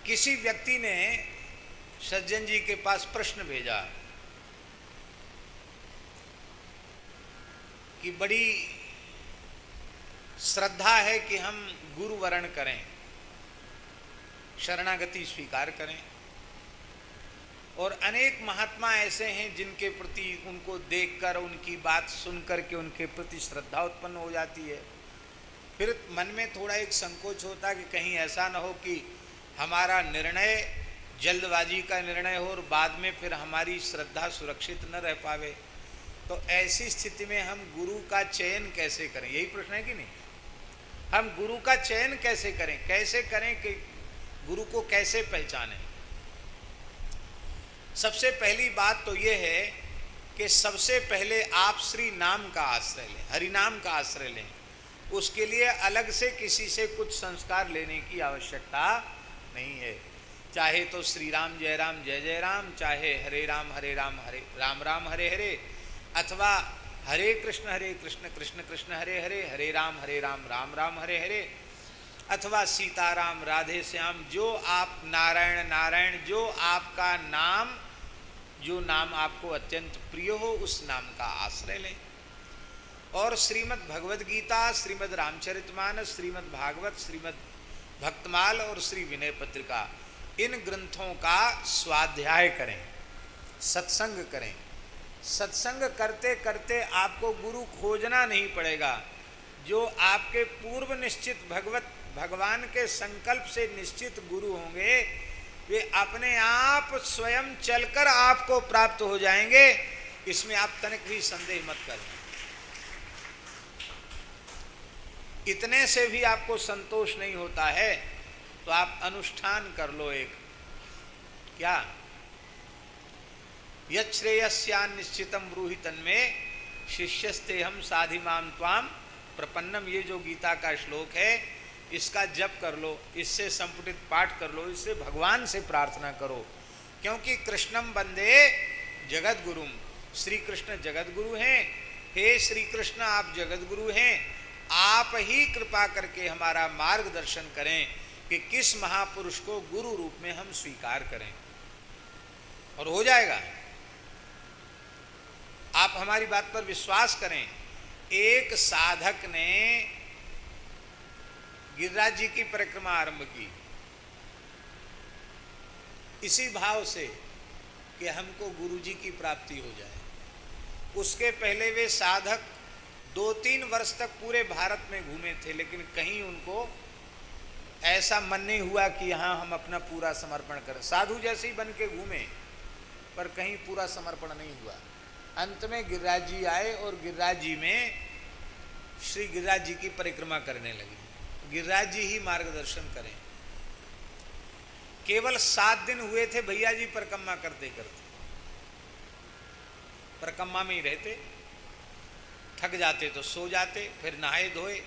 किसी व्यक्ति ने सज्जन जी के पास प्रश्न भेजा कि बड़ी श्रद्धा है कि हम गुरु वरण करें, शरणागति स्वीकार करें, और अनेक महात्मा ऐसे हैं जिनके प्रति उनको देखकर, उनकी बात सुनकर के उनके प्रति श्रद्धा उत्पन्न हो जाती है। फिर मन में थोड़ा एक संकोच होता है कि कहीं ऐसा न हो कि हमारा निर्णय जल्दबाजी का निर्णय हो और बाद में फिर हमारी श्रद्धा सुरक्षित न रह पावे। तो ऐसी स्थिति में हम गुरु का चयन कैसे करें, यही प्रश्न है कि नहीं। हम गुरु का चयन कैसे करें, कैसे करें कि गुरु को कैसे पहचानें। सबसे पहली बात तो ये है कि सबसे पहले आप श्री नाम का आश्रय लें, हरि नाम का आश्रय लें। उसके लिए अलग से किसी से कुछ संस्कार लेने की आवश्यकता नहीं है। चाहे तो श्री राम जय राम, चाहे हरे राम हरे राम राम हरे हरे, अथवा हरे कृष्ण कृष्ण कृष्ण हरे हरे, हरे राम राम राम हरे हरे, अथवा सीताराम राधे श्याम, जो आप नारायण नारायण, जो आपका नाम, जो नाम आपको अत्यंत प्रिय हो उस नाम का आश्रय लें। और श्रीमद् भगवद गीता, श्रीमद् रामचरितमानस, श्रीमद् भागवत, श्रीमद् भक्तमाल और श्री विनय पत्रिका, इन ग्रंथों का स्वाध्याय करें, सत्संग करें। सत्संग करते करते आपको गुरु खोजना नहीं पड़ेगा। जो आपके पूर्व निश्चित भगवान के संकल्प से निश्चित गुरु होंगे, वे अपने आप स्वयं चलकर आपको प्राप्त हो जाएंगे। इसमें आप तनिक भी संदेह मत करें। इतने से भी आपको संतोष नहीं होता है तो आप अनुष्ठान कर लो एक, क्या यच्छ्रेयस्यान् निश्चितम ब्रूहि तन्मे शिष्यस्ते हम साधिमाम त्वाम प्रपन्नम। ये जो गीता का श्लोक है, इसका जप कर लो, इससे संपुटित पाठ कर लो, इससे भगवान से प्रार्थना करो। क्योंकि कृष्णम वंदे जगत गुरुम, श्री कृष्ण जगत गुरु हैं। हे श्री कृष्ण, आप जगत गुरु हैं, आप ही कृपा करके हमारा मार्गदर्शन करें कि किस महापुरुष को गुरु रूप में हम स्वीकार करें। और हो जाएगा, आप हमारी बात पर विश्वास करें। एक साधक ने गिरिराज जी की परिक्रमा आरंभ की इसी भाव से कि हमको गुरु जी की प्राप्ति हो जाए। उसके पहले वे साधक 2-3 वर्ष तक पूरे भारत में घूमे थे, लेकिन कहीं उनको ऐसा मन नहीं हुआ कि यहाँ हम अपना पूरा समर्पण करें। साधु जैसे ही बन के घूमे, पर कहीं पूरा समर्पण नहीं हुआ। अंत में गिरिराज जी आए और गिरिराज जी में श्री गिरिराज जी की परिक्रमा करने लगी। गिरिराज जी ही मार्गदर्शन करें। केवल 7 दिन हुए थे भैया जी परिक्रमा करते करते, परिक्रमा में ही रहते, थक जाते तो सो जाते, फिर नहाए धोए।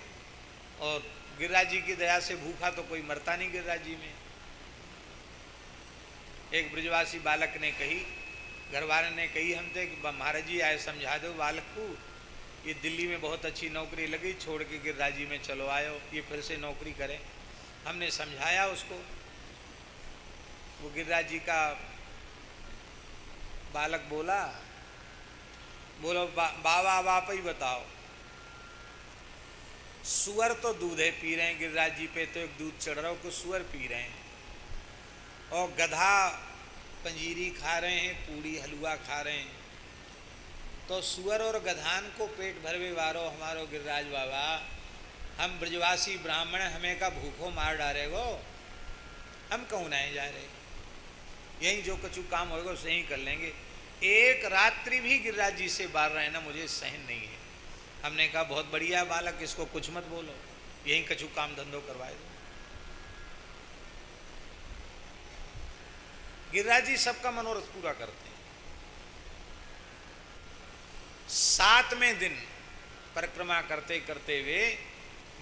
और गिरिराज जी की दया से भूखा तो कोई मरता नहीं गिरिराज जी में। एक ब्रजवासी बालक ने कही, घरवाले ने कही हमसे कि महाराज जी आए समझा दो बालक को, ये दिल्ली में बहुत अच्छी नौकरी लगी, छोड़ के गिरिराज जी में चलो आयो, ये फिर से नौकरी करे। हमने समझाया उसको। वो गिरिराज जी का बालक बोला बाबा अब आप ही बताओ, सुअर तो दूध है पी रहे हैं, गिरिराज जी पे तो एक दूध चढ़ रहा हो कि सुअर पी रहे हैं, और गधा पंजीरी खा रहे हैं, पूड़ी हलवा खा रहे हैं। तो सुअर और गधान को पेट भरवे वारो हमारो गिरिराज बाबा, हम ब्रजवासी ब्राह्मण हमें का भूखों मार डाले गो, हम कहूँ नहीं जा रहे, यही जो कछु काम होगा उसे ही कर लेंगे। एक रात्रि भी गिरिराज जी से बाहर रहना मुझे सहन नहीं है। हमने कहा बहुत बढ़िया बालक, इसको कुछ मत बोलो, यही कछु काम धंधो करवाए दो। गिरिराज जी सबका मनोरथ पूरा करते हैं। 7वें दिन परिक्रमा करते करते वे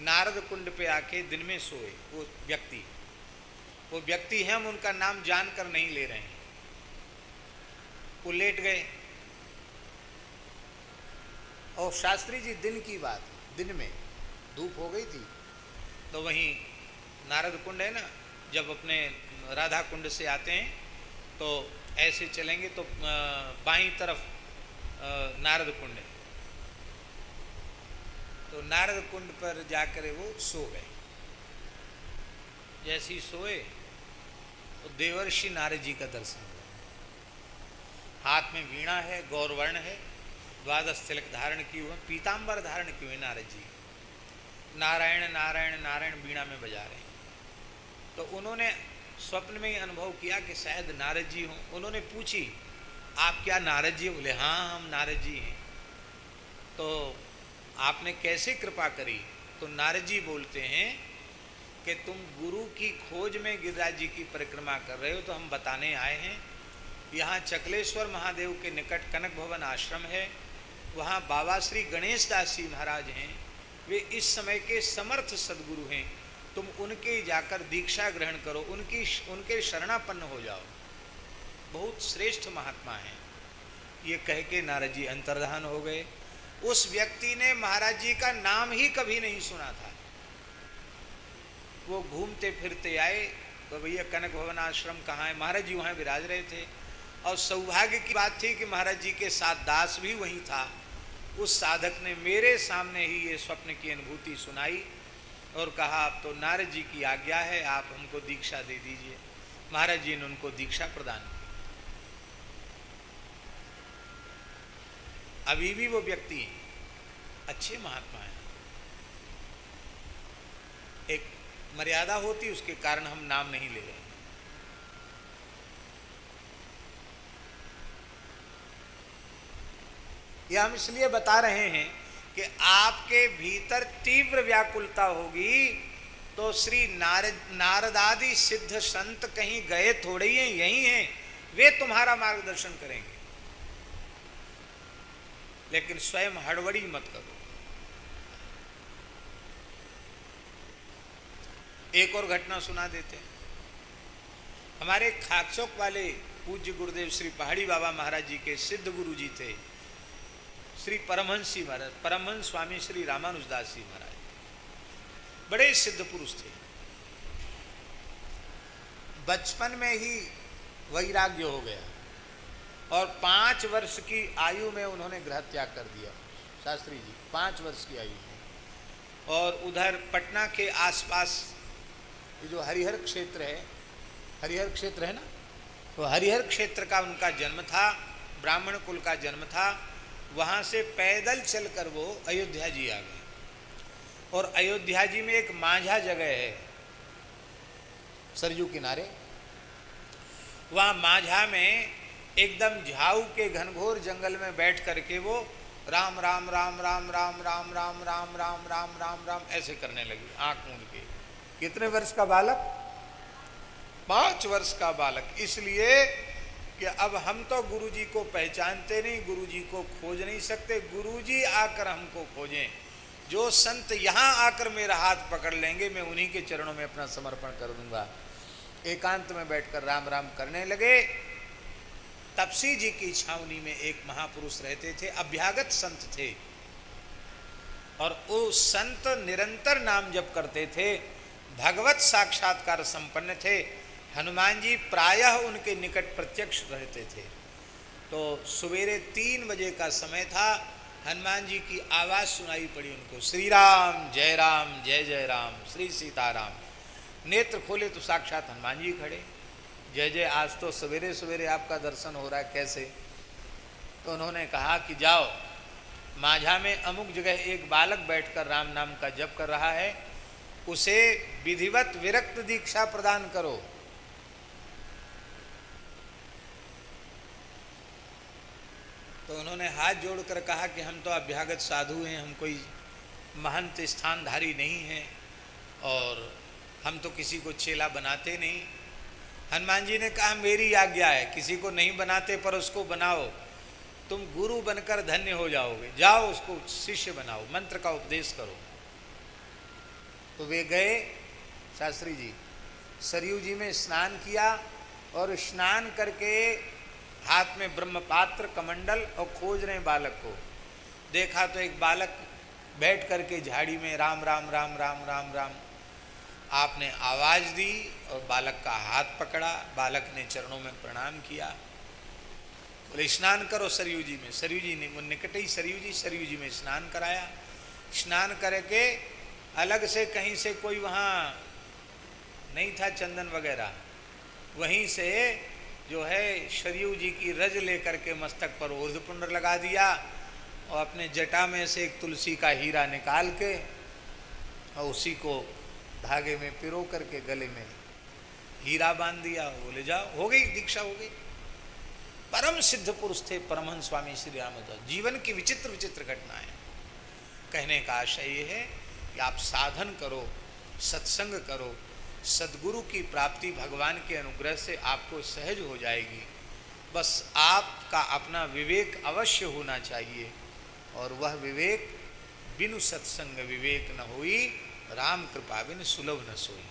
नारद कुंड पे आके दिन में सोए। वो व्यक्ति हैं, हम उनका नाम जानकर नहीं ले रहे हैं। वो लेट गए और शास्त्री जी दिन की बात, दिन में धूप हो गई थी, तो वहीं नारद कुंड है ना, जब अपने राधा कुंड से आते हैं तो ऐसे चलेंगे तो बाईं तरफ नारद कुंड है। तो नारद कुंड पर जाकर वो सो गए। जैसे ही सोए तो देवर्षि नारद जी का दर्शन हुआ। हाथ में वीणा है, गौरवर्ण है, द्वादश तिलक धारण किए हुए, पीताम्बर धारण किए हुए नारद जी नारायण नारायण नारायण वीणा में बजा रहे हैं। तो उन्होंने स्वप्न में ही अनुभव किया कि शायद नारद जी हों। उन्होंने पूछी, आप क्या नारद जी? बोले हाँ हम नारद जी हैं। तो आपने कैसे कृपा करी? तो नारद जी बोलते हैं कि तुम गुरु की खोज में गिरिराज जी की परिक्रमा कर रहे हो तो हम बताने आए हैं। यहाँ चकलेश्वर महादेव के निकट कनक भवन आश्रम है, वहाँ बाबा श्री गणेश दास जी महाराज हैं, वे इस समय के समर्थ सदगुरु हैं। तुम उनके जाकर दीक्षा ग्रहण करो, उनके शरणापन्न हो जाओ, बहुत श्रेष्ठ महात्मा हैं। ये कह के नारद जी अंतर्धान हो गए। उस व्यक्ति ने महाराज जी का नाम ही कभी नहीं सुना था। वो घूमते फिरते आए तो भैया कनक भवन आश्रम कहाँ है? महाराज जी वहाँ विराज रहे थे। और सौभाग्य की बात थी कि महाराज जी के साथ दास भी वहीं था। उस साधक ने मेरे सामने ही ये स्वप्न की अनुभूति सुनाई और कहा, अब तो नारद जी की आज्ञा है, आप हमको दीक्षा दे दीजिए। महाराज जी ने उनको दीक्षा प्रदान की। अभी भी वो व्यक्ति अच्छे महात्मा हैं। एक मर्यादा होती, उसके कारण हम नाम नहीं ले रहे हैं। यह हम इसलिए बता रहे हैं कि आपके भीतर तीव्र व्याकुलता होगी तो श्री नारदादि सिद्ध संत कहीं गए थोड़े ही हैं, यही हैं, वे तुम्हारा मार्गदर्शन करेंगे। लेकिन स्वयं हड़बड़ी मत करो। एक और घटना सुना देते हैं। हमारे खाकचौक वाले पूज्य गुरुदेव श्री पहाड़ी बाबा महाराज जी के सिद्ध गुरु जी थे श्री परमहंस जी महाराज, परमहंस स्वामी श्री रामानुजदास जी महाराज, बड़े सिद्ध पुरुष थे। बचपन में ही वैराग्य हो गया और 5 वर्ष की आयु में उन्होंने गृह त्याग कर दिया। शास्त्री जी 5 वर्ष की आयु में। और उधर पटना के आसपास ये जो हरिहर क्षेत्र है, हरिहर क्षेत्र है ना, तो हरिहर क्षेत्र का उनका जन्म था, ब्राह्मण कुल का जन्म था। वहाँ से पैदल चलकर वो अयोध्या जी आ गए। और अयोध्या जी में एक माझा जगह है सरयू किनारे, वहाँ माझा में एकदम झाऊ के घनघोर जंगल में बैठ करके वो राम राम राम राम राम राम राम राम राम राम राम राम ऐसे करने लगी आंख मूंद के। कितने वर्ष का बालक? 5 वर्ष का बालक। इसलिए कि अब हम तो गुरुजी को पहचानते नहीं, गुरुजी को खोज नहीं सकते, गुरुजी आकर हमको खोजें। जो संत यहाँ आकर मेरा हाथ पकड़ लेंगे मैं उन्हीं के चरणों में अपना समर्पण कर दूंगा। एकांत में बैठकर राम राम करने लगे। तपसी जी की छावनी में एक महापुरुष रहते थे, अभ्यागत संत थे, और वो संत निरंतर नाम जप करते थे, भगवत साक्षात्कार संपन्न थे। हनुमान जी प्रायः उनके निकट प्रत्यक्ष रहते थे। तो सवेरे 3 बजे का समय था, हनुमान जी की आवाज़ सुनाई पड़ी उनको, श्री राम जय जय राम, श्री सीताराम। नेत्र खोले तो साक्षात हनुमान जी खड़े। जय जय, आज तो सवेरे सवेरे आपका दर्शन हो रहा है, कैसे? तो उन्होंने कहा कि जाओ, माझा में अमुक जगह एक बालक बैठकर राम नाम का जप कर रहा है, उसे विधिवत विरक्त दीक्षा प्रदान करो। तो उन्होंने हाथ जोड़कर कहा कि हम तो अभ्यागत साधु हैं, हम कोई महंत स्थानधारी नहीं हैं और हम तो किसी को चेला बनाते नहीं। हनुमान जी ने कहा मेरी आज्ञा है, किसी को नहीं बनाते पर उसको बनाओ, तुम गुरु बनकर धन्य हो जाओगे। जाओ उसको शिष्य बनाओ, मंत्र का उपदेश करो। तो वे गए, शास्त्री जी सरयू जी में स्नान किया और स्नान करके हाथ में ब्रह्मपात्र कमंडल और खोज रहे बालक को। देखा तो एक बालक बैठ करके झाड़ी में राम राम राम राम राम राम आपने आवाज दी और बालक का हाथ पकड़ा, बालक ने चरणों में प्रणाम किया, बोले स्नान करो सरयू जी में। सरयू जी ने निकट ही सरयू जी में स्नान कराया। स्नान करके अलग से कहीं से कोई वहाँ नहीं था चंदन वगैरह, वहीं से जो है सरयू जी की रज लेकर के मस्तक पर ऊर्ध्वपुंड लगा दिया और अपने जटा में से एक तुलसी का हीरा निकाल के और उसी को धागे में पिरो करके गले में हीरा बांध दिया। बोले जाओ, हो गई दीक्षा, हो गई। परम सिद्ध पुरुष थे परमहंस स्वामी श्री रामदास। जीवन की विचित्र विचित्र घटनाएं। कहने का आशय ये है कि आप साधन करो, सत्संग करो, सद्गुरु की प्राप्ति भगवान के अनुग्रह से आपको सहज हो जाएगी। बस आपका अपना विवेक अवश्य होना चाहिए, और वह विवेक बिनु सत्संग विवेक न होई, राम कृपा बिन सुलभ न सोई।